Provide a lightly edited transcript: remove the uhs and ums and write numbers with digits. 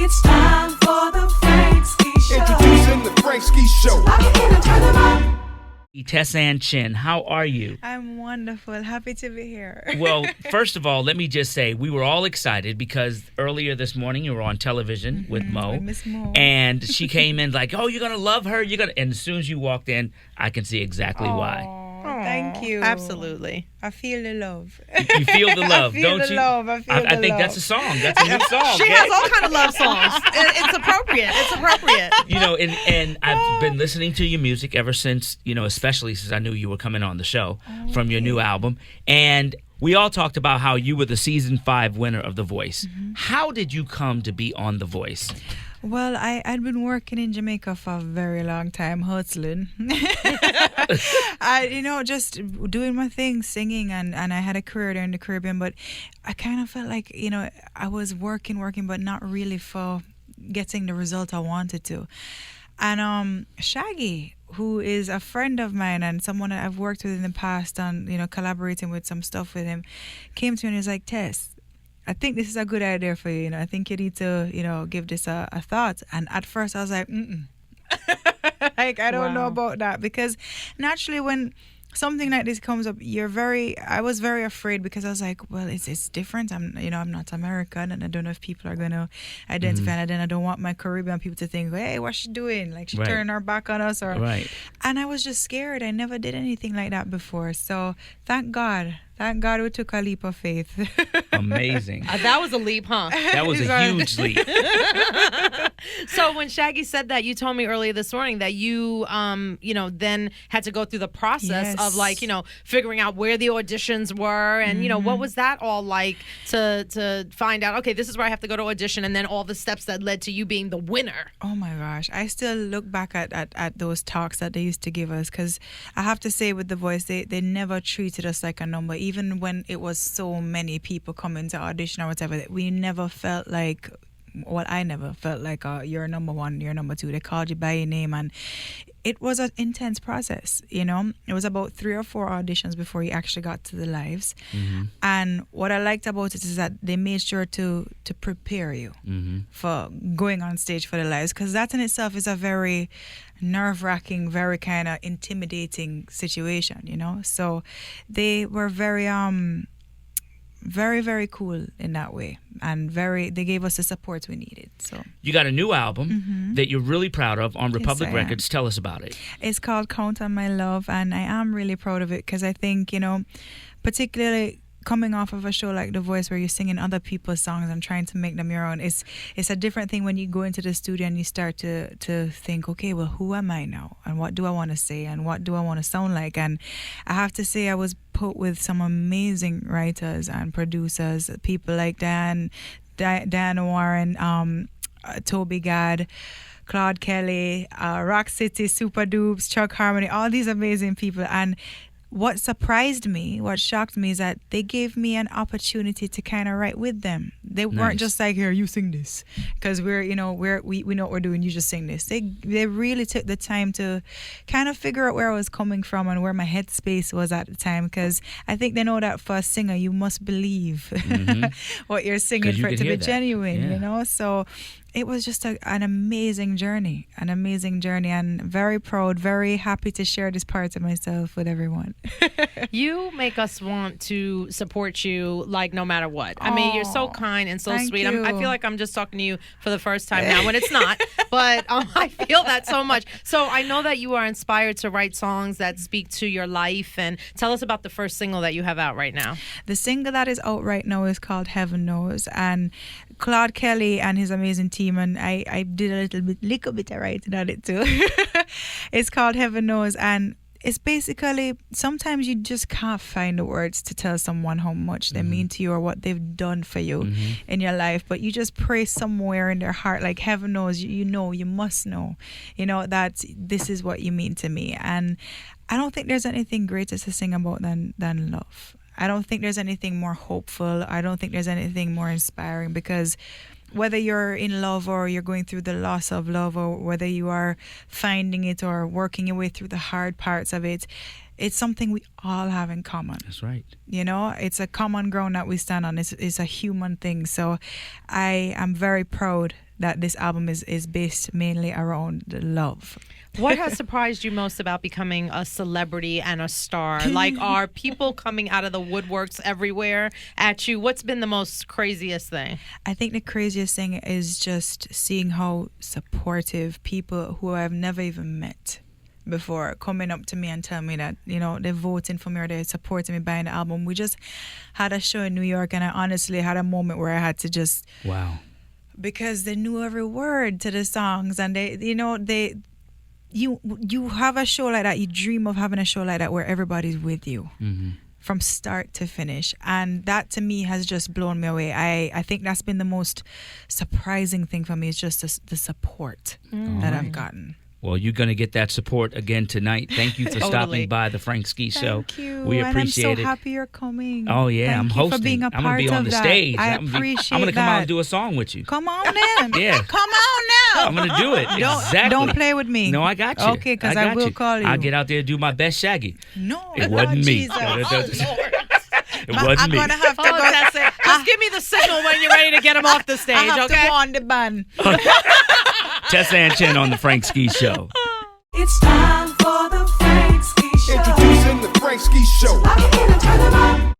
It's time for the Frank Ski Show. Introducing the Frank Ski Show. Lock it in and turn them up. Tessane Chin, how are you? I'm wonderful. Happy to be here. Well, first of all, let me just say we were all excited because earlier this morning you were on television with Mo. With Miss Mo. And she came in like, oh, you're going to love her. And as soon as you walked in, I can see exactly why. Thank you. Absolutely. I feel the love. You feel the love, I feel don't the you? love. I feel the think love. that's a song. That's a new song. She has all kind of love songs. It's appropriate. It's appropriate. You know, and I've been listening to your music ever since, especially since I knew you were coming on the show from your new album. And we all talked about how you were the season 5 winner of The Voice. How did you come to be on The Voice? Well, I'd been working in Jamaica for a very long time, hustling. Just doing my thing, singing, and I had a career there in the Caribbean, but I kind of felt like, I was working, but not really for getting the result I wanted to. And Shaggy, who is a friend of mine and someone that I've worked with in the past on, collaborating with some stuff with him, came to me and was like, Tess, I think this is a good idea for you. I think you need to, give this a thought. And at first I was like, like, I don't know about that. Because naturally when something like this comes up, I was very afraid because I was like, well, it's different. I'm not American and I don't know if people are going to identify. And then I don't want my Caribbean people to think, hey, what's she doing? Like she turned her back on us. And I was just scared. I never did anything like that before. So thank God we took a leap of faith. Amazing. That was a leap, huh? That was a huge leap. So when Shaggy said that, you told me earlier this morning that you, then had to go through the process of figuring out where the auditions were. And, what was that all like to find out, okay, this is where I have to go to audition, and then all the steps that led to you being the winner? Oh, my gosh. I still look back at those talks that they used to give us because I have to say with The Voice, they never treated us like a number. Even when it was so many people coming to audition or whatever, we never felt like, I never felt like you're number 1, you're number 2. They called you by your name, and it was an intense process. It was about 3 or 4 auditions before you actually got to the lives. And what I liked about it is that they made sure to prepare you for going on stage for the lives, because that in itself is a very nerve-wracking, very kind of intimidating situation, So they were very very, very cool in that way, and they gave us the support we needed. So you got a new album that you're really proud of on Republic Yes, I am. Records. Tell us about it. It's called Count on My Love, and I am really proud of it because I think, particularly coming off of a show like The Voice where you're singing other people's songs and trying to make them your own, it's a different thing when you go into the studio and you start to think, okay, well, who am I now? And what do I want to say? And what do I want to sound like? And I have to say I was put with some amazing writers and producers, people like Diana Warren, Toby Gad, Claude Kelly, Rock City, Super Dupes, Chuck Harmony, all these amazing people. And what surprised me, what shocked me is that they gave me an opportunity to kind of write with them. They weren't just like, here, you sing this, because we know what we're doing, you just sing this. They really took the time to kind of figure out where I was coming from and where my headspace was at the time, because I think they know that for a singer, you must believe what you're singing for it to be genuine, So it was just an amazing journey, and very proud, very happy to share this part of myself with everyone. You make us want to support you, like, no matter what. I mean, you're so kind and so sweet. I feel like I'm just talking to you for the first time now when it's not, but I feel that so much. So I know that you are inspired to write songs that speak to your life, and tell us about the first single that you have out right now. The single that is out right now is called Heaven Knows, and Claude Kelly and his amazing team, and I did a little bit of writing on it too. It's called Heaven Knows, and it's basically, sometimes you just can't find the words to tell someone how much they mean to you or what they've done for you in your life, but you just pray somewhere in their heart, like heaven knows, you must know, that this is what you mean to me. And I don't think there's anything greater to sing about than love. I don't think there's anything more hopeful. I don't think there's anything more inspiring, because whether you're in love or you're going through the loss of love, or whether you are finding it or working your way through the hard parts of it, it's something we all have in common. That's right. It's a common ground that we stand on. It's a human thing. So I am very proud that this album is based mainly around the love. What has surprised you most about becoming a celebrity and a star? Like, are people coming out of the woodworks everywhere at you? What's been the most craziest thing? I think the craziest thing is just seeing how supportive people who I've never even met before coming up to me and tell me that, you know, they're voting for me or they're supporting me buying the album. We just had a show in New York, and I honestly had a moment where I had to just... Wow. Because they knew every word to the songs, and you have a show like that, you dream of having a show like that where everybody's with you from start to finish, and that to me has just blown me away. I think that's been the most surprising thing for me, is just the support that I've gotten. Well, you're going to get that support again tonight. Thank you for stopping by the Frank Ski Show. Thank you. We appreciate it. And I'm so happy you're coming. Oh, yeah. Thank I'm you hosting. for being a I'm part going to be on of the that. stage. I I'm appreciate going to come out that. and do a song with you. Come on then. Yeah. Come on now. I'm going to do it. Exactly. Don't play with me. No, I got you. Okay, because I will call you. I'll get out there and do my best Shaggy. No. It wasn't me. Jesus. It wasn't I'm me. going to have to Oh, go. that's it. Just give me the signal when you're ready to get him off the stage, I have okay? to warn the band. Tessane Chen on the Frank Ski Show. It's time for the Frank Ski Show. Introducing the Frank Ski Show. I can hear the turn 'em up.